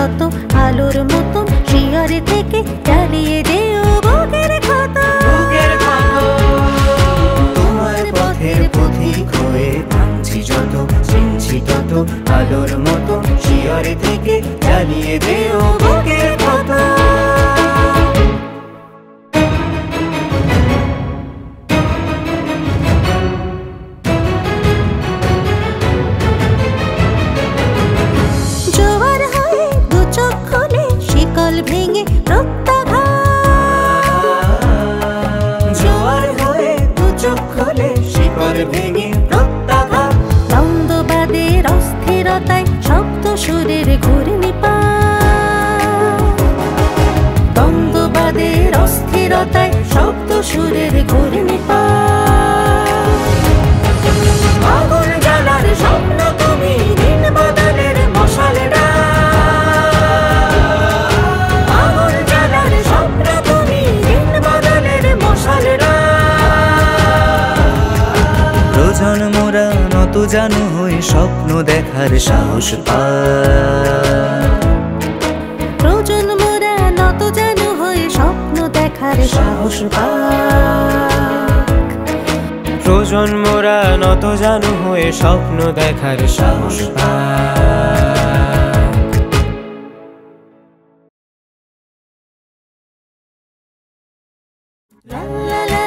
যত আলোর মতন শিয়রে থেকে জ্বালিয়ে দেও বুকের ক্ষত। তোমার পথের পথিক হয়ে ভাঙছি যত, চিনছি তত আলোর মতন শিয়রে থেকে জ্বালিয়ে দেও বুকের ক্ষত। জোয়ার হয়ে দু চোখ খুলে শিকল ভেঙে প্রত্যাঘাত। জোয়ার হয়ে দু চোখ খুলে শিকল ভেঙে প্রত্যাঘাত। দ্বন্দ্ববাদের অস্থিরতায় শব্দ সুরের ঘূর্ণিপাত। দ্বন্দ্ববাদের অস্থিরতায় শব্দ সুরের ঘূর্ণিপাত। আগুন জ্বালার স্বপ্ন তুমি, দিন বদলের মশালেরা। আগুন জ্বালার স্বপ্ন তুমি, দিন বদলের মশালেরা। প্রজন্মরা নত জানু হয়ে স্বপ্ন দেখার সাহস পায়। প্রজন্মরা নত জানু হয়ে স্বপ্ন দেখার সাহস পাক। প্রজন্মরা নত জানু হয়ে স্বপ্ন দেখার সাহস পায়। লা লা লা